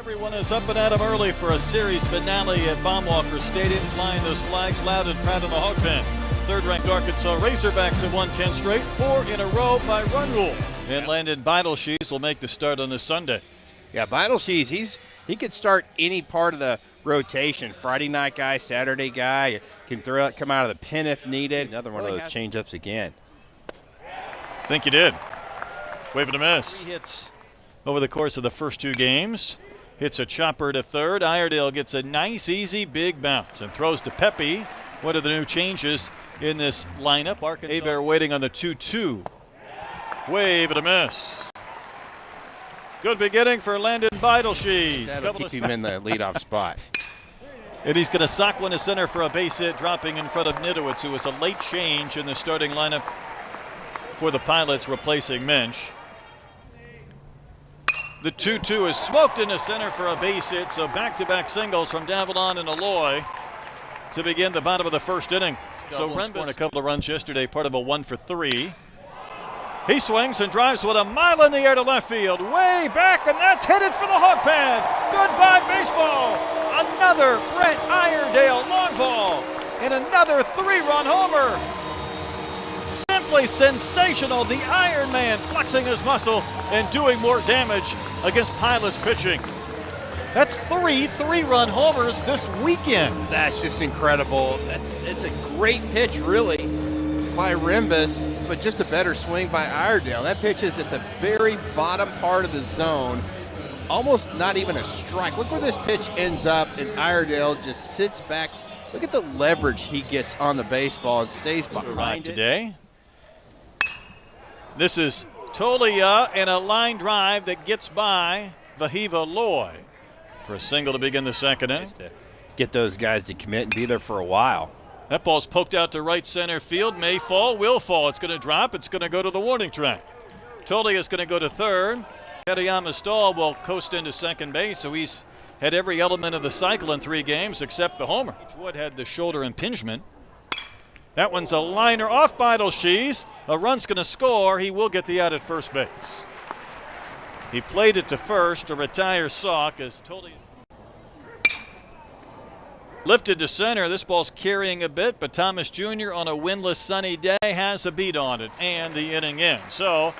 Everyone is up and at 'em early for a series finale at Baum-Walker Stadium, flying those flags loud and proud on the hog pen. Third-ranked Arkansas Razorbacks have won 10 straight, 4 in a row by run rule. And Landon Beidelshees will make the start on this Sunday. Yeah, Beidelshees, he could start any part of the rotation. Friday night guy, Saturday guy, can come out of the pen if needed. Another one of those change-ups again. Think you did. Wave and a miss. 3 hits over the course of the first 2 games. Hits a chopper to third. Iredale gets a nice, easy, big bounce and throws to Pepe. What are the new changes in this lineup? Arkansas. Abear waiting on the 2-2. Wave and a miss. Good beginning for Landon Beidelshees. That'll keep him in the leadoff spot. And he's going to sock one to center for a base hit, dropping in front of Nidowitz, who was a late change in the starting lineup for the Pilots, replacing Minch. The 2-2 is smoked into center for a base hit, so back-to-back singles from Davalon and Aloy to begin the bottom of the first inning. So Rembus scored a couple of runs yesterday, part of a 1-for-3. He swings and drives with a mile in the air to left field, way back, and that's headed for the hog pad. Goodbye, baseball. Another Brent Iredale long ball, and another 3-run homer. Simply sensational. The Iron Man flexing his muscle and doing more damage against Pilots pitching. That's 3-run homers this weekend. That's just incredible. It's a great pitch, really, by Rembus, but just a better swing by Iredale. That pitch is at the very bottom part of the zone, almost not even a strike. Look where this pitch ends up, and Iredale just sits back. Look at the leverage he gets on the baseball and stays behind it. Today. This is Tolia and a line drive that gets by Vahiva Loy for a single to begin the second inning. To get those guys to commit and be there for a while. That ball's poked out to right center field. May fall, will fall. It's going to drop. It's going to go to the warning track. Tolia is going to go to third. Katayama Stahl will coast into second base, so he's had every element of the cycle in 3 games except the homer. Wood had the shoulder impingement. That one's a liner off Beidelshees. A run's going to score. He will get the out at first base. He played it to first to retire Salk as Tolia lifted to center. This ball's carrying a bit, but Thomas Jr. on a windless sunny day has a beat on it, and the inning ends. So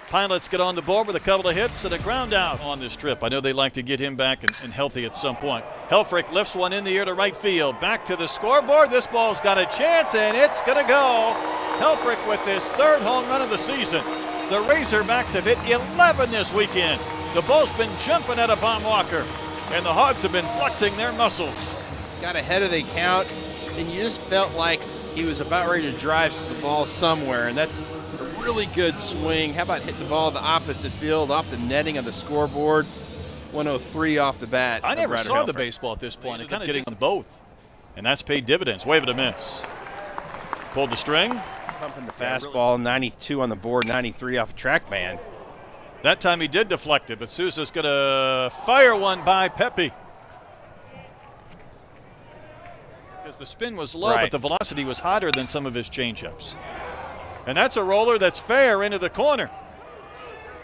Pilots get on the board with a couple of hits and a ground out on this trip. I know they like to get him back and healthy at some point. Helfrich lifts one in the air to right field. Back to the scoreboard. This ball's got a chance, and it's going to go. Helfrich with his 3rd home run of the season. The Razorbacks have hit 11 this weekend. The ball's been jumping out of Baum-Walker, and the Hogs have been flexing their muscles. Got ahead of the count, and you just felt like he was about ready to drive the ball somewhere, and that's a really good swing. How about hitting the ball the opposite field off the netting of the scoreboard? 103 off the bat. I never saw the baseball at this point. It kind of getting them both, and that's paid dividends. Wave it a miss. Pulled the string. Pumping the fastball, 92 on the board, 93 off TrackMan. That time he did deflect it, but Sousa's going to fire one by Pepe. Because the spin was low, but the velocity was hotter than some of his changeups. And that's a roller that's fair into the corner.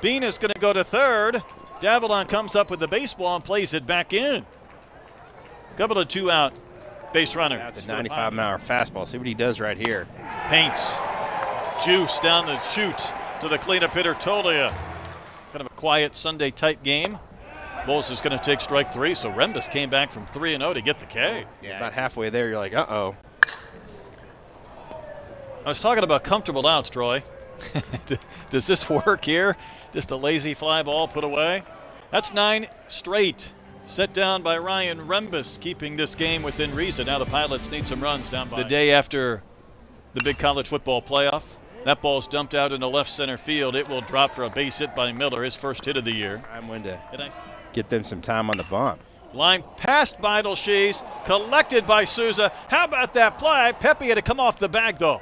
Bean is going to go to third. Davalon comes up with the baseball and plays it back in. Couple of 2-out base runners. The 95-mile-an-hour fastball. See what he does right here. Paints. Juice down the chute to the cleanup hitter, Tolia. Kind of a quiet Sunday-type game. Bowles is going to take strike 3, so Rembus came back from 3-0 to get the K. Yeah, about halfway there, you're like, uh-oh. I was talking about comfortable outs, Troy. Does this work here? Just a lazy fly ball put away? That's 9 straight. Set down by Ryan Rembus, keeping this game within reason. Now the Pilots need some runs down by the day after the big college football playoff. That ball's dumped out into left center field. It will drop for a base hit by Miller, his first hit of the year. I'm going to get them some time on the bump. Line past Beidelshees, collected by Sousa. How about that play? Pepe had to come off the bag, though.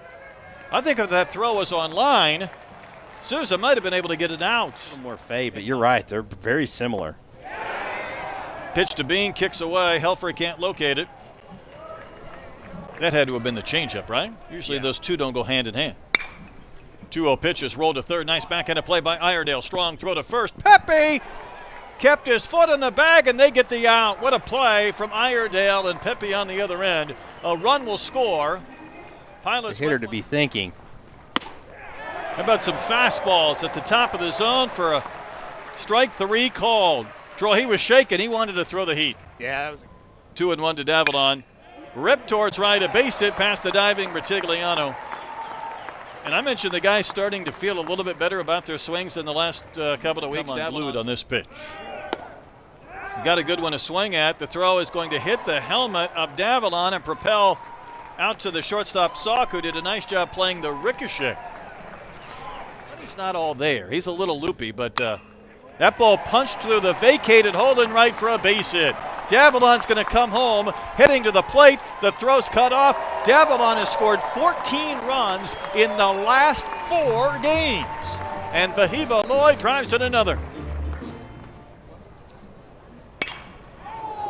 I think if that throw was on line, Sousa might have been able to get it out. A little more fade, but you're right. They're very similar. Pitch to Bean, kicks away. Helfrich can't locate it. That had to have been the changeup, right? Usually those two don't go hand in hand. 2-0 pitches, rolled to third. Nice backhand play by Iredale. Strong throw to first. Pepe kept his foot in the bag, and they get the out. What a play from Iredale and Pepe on the other end. A run will score. Pilots the hitter to be thinking. How about some fastballs at the top of the zone for a strike 3 called. Troy, he was shaking. He wanted to throw the heat. Yeah, that was 2-1 to Davidoff. Ripped towards right, a base hit past the diving Bertigliano. And I mentioned the guys starting to feel a little bit better about their swings in the last couple of weeks. Glued on this pitch. Got a good one to swing at. The throw is going to hit the helmet of Davidoff and propel out to the shortstop Salk, who did a nice job playing the ricochet. But he's not all there. He's a little loopy, but that ball punched through the vacated hole in right for a base hit. Davidoff's going to come home, heading to the plate. The throw's cut off. Davidoff has scored 14 runs in the last 4 games. And Fayetteville Lloyd drives in another.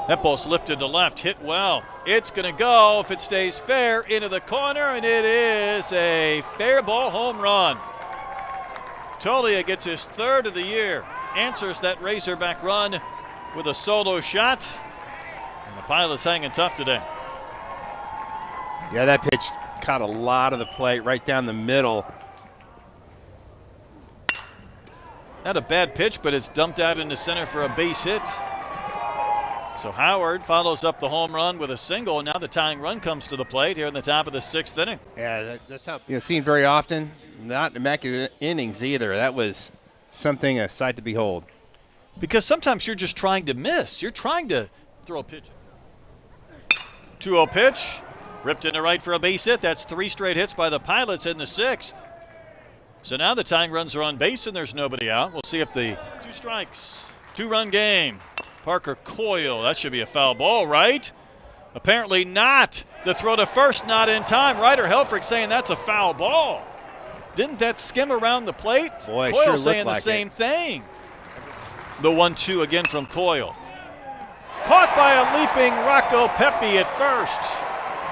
That ball's lifted to left, hit well. It's going to go, if it stays fair, into the corner, and it is a fair ball home run. Tolia gets his 3rd of the year. Answers that Razorback run with a solo shot. And the Pilots hanging tough today. Yeah, that pitch caught a lot of the plate right down the middle. Not a bad pitch, but it's dumped out into center for a base hit. So Howard follows up the home run with a single. Now the tying run comes to the plate here in the top of the 6th inning. Yeah, that's how seen very often. Not immaculate innings either. That was something, a sight to behold. Because sometimes you're just trying to miss. You're trying to throw a pitch. 2-0 pitch. Ripped into right for a base hit. That's 3 straight hits by the Pilots in the 6th. So now the tying runs are on base and there's nobody out. We'll see if the 2 strikes, 2-run game. Parker Coyle, that should be a foul ball, right? Apparently not. The throw to first, not in time. Ryder Helfrich saying that's a foul ball. Didn't that skim around the plate? Boy, Coyle sure saying like the same thing. The 1-2 again from Coyle. Caught by a leaping Rocco Pepe at first.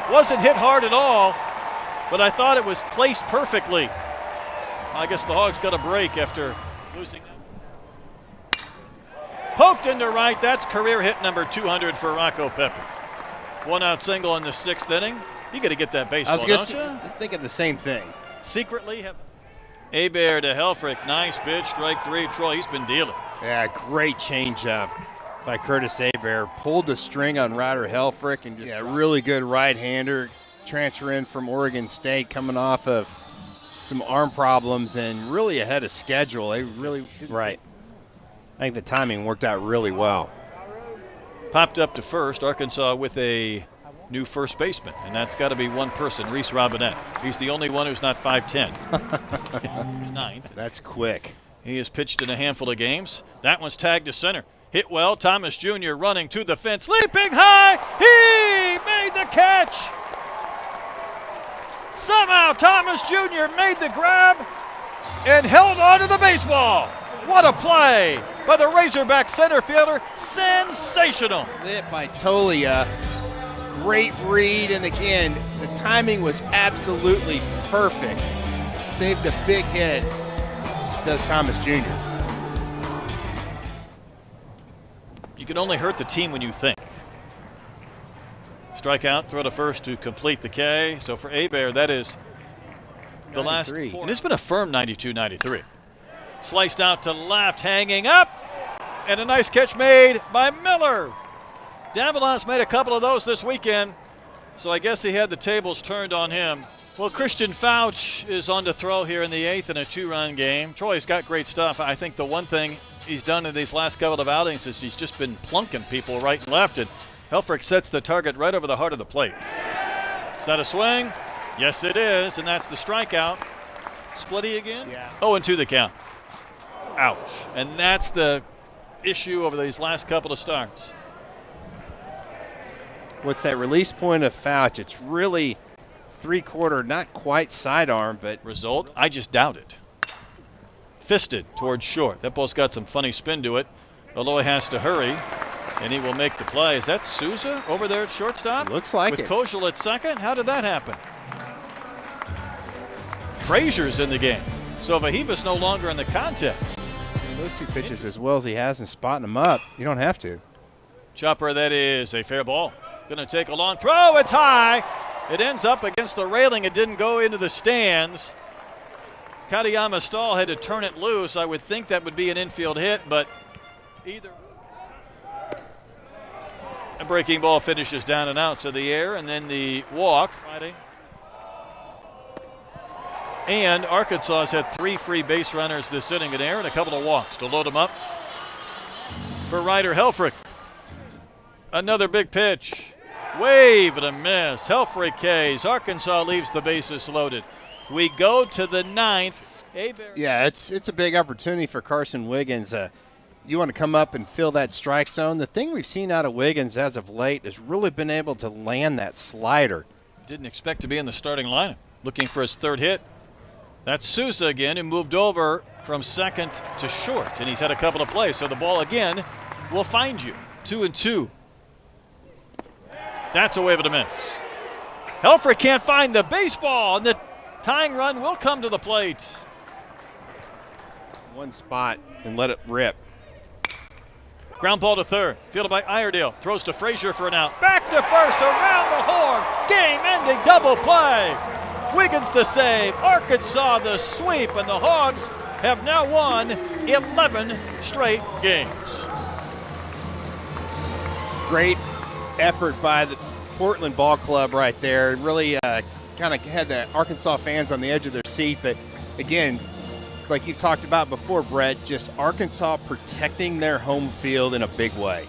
Wasn't hit hard at all, but I thought it was placed perfectly. I guess the Hogs got a break after losing that. Poked into right. That's career hit number 200 for Rocco Pepe. 1-out single in the 6th inning. You got to get that baseball, don't you? I was thinking the same thing. Secretly have Hebert to Helfrich. Nice pitch. Strike 3. Troy, he's been dealing. Yeah, great changeup by Curtis Hebert. Pulled the string on Ryder Helfrich and just really good right-hander. Transfer in from Oregon State, coming off of some arm problems and really ahead of schedule. They really right. I think the timing worked out really well. Popped up to first. Arkansas with a new first baseman, and that's got to be one person, Reese Robinette. He's the only one who's not 5'10". 9th. That's quick. He has pitched in a handful of games. That one's tagged to center. Hit well. Thomas Jr. running to the fence. Leaping high. He made the catch. Somehow Thomas Jr. made the grab and held on to the baseball. What a play by the Razorback center fielder. Sensational. Lit by Tolia. Great read, and again, the timing was absolutely perfect. Saved a big hit. Does Thomas Jr. You can only hurt the team when you think. Strikeout, throw to first to complete the K. So for Hebert, that is the 93. last 4. And it's been a firm 92-93. Sliced out to left, hanging up, and a nice catch made by Miller. Davidoff's made a couple of those this weekend, so I guess he had the tables turned on him. Well, Christian Fouch is on to throw here in the 8th in a 2-run game. Troy's got great stuff. I think the one thing he's done in these last couple of outings is he's just been plunking people right and left, and Helfrich sets the target right over the heart of the plate. Is that a swing? Yes, it is, and that's the strikeout. Splitty again? Yeah. 0-2 the count. Ouch. And that's the issue over these last couple of starts. What's that release point of Fouch? It's really 3/4, not quite sidearm, but result, I just doubt it. Fisted towards short. That ball's got some funny spin to it. Aloy has to hurry, and he will make the play. Is that Souza over there at shortstop? Looks like with it. With Kojal at second? How did that happen? Frazier's in the game. So Vahiva's no longer in the contest. Those two pitches, as well as he has in spotting them up, you don't have to. Chopper, that is a fair ball. Going to take a long throw. It's high. It ends up against the railing. It didn't go into the stands. Katayama Stahl had to turn it loose. I would think that would be an infield hit, but either. A breaking ball finishes down and out, so the air and then the walk. And Arkansas has had 3 free base runners this inning, an error and a couple of walks to load them up for Ryder Helfrich. Another big pitch. Wave and a miss. Helfrich K's. Arkansas leaves the bases loaded. We go to the 9th. Yeah, it's a big opportunity for Carson Wiggins. You want to come up and fill that strike zone. The thing we've seen out of Wiggins as of late has really been able to land that slider. Didn't expect to be in the starting lineup. Looking for his 3rd hit. That's Sousa again, who moved over from second to short, and he's had a couple of plays. So the ball again will find you. 2-2. That's a wave and a miss. Helfrich can't find the baseball, and the tying run will come to the plate. One spot and let it rip. Ground ball to third. Fielded by Iredale. Throws to Frazier for an out. Back to first. Around the horn. Game-ending double play. Wiggins the save. Arkansas the sweep. And the Hogs have now won 11 straight games. Great effort by the Portland Ball Club right there. Really kind of had the Arkansas fans on the edge of their seat. But again, like you've talked about before, Brett, just Arkansas protecting their home field in a big way.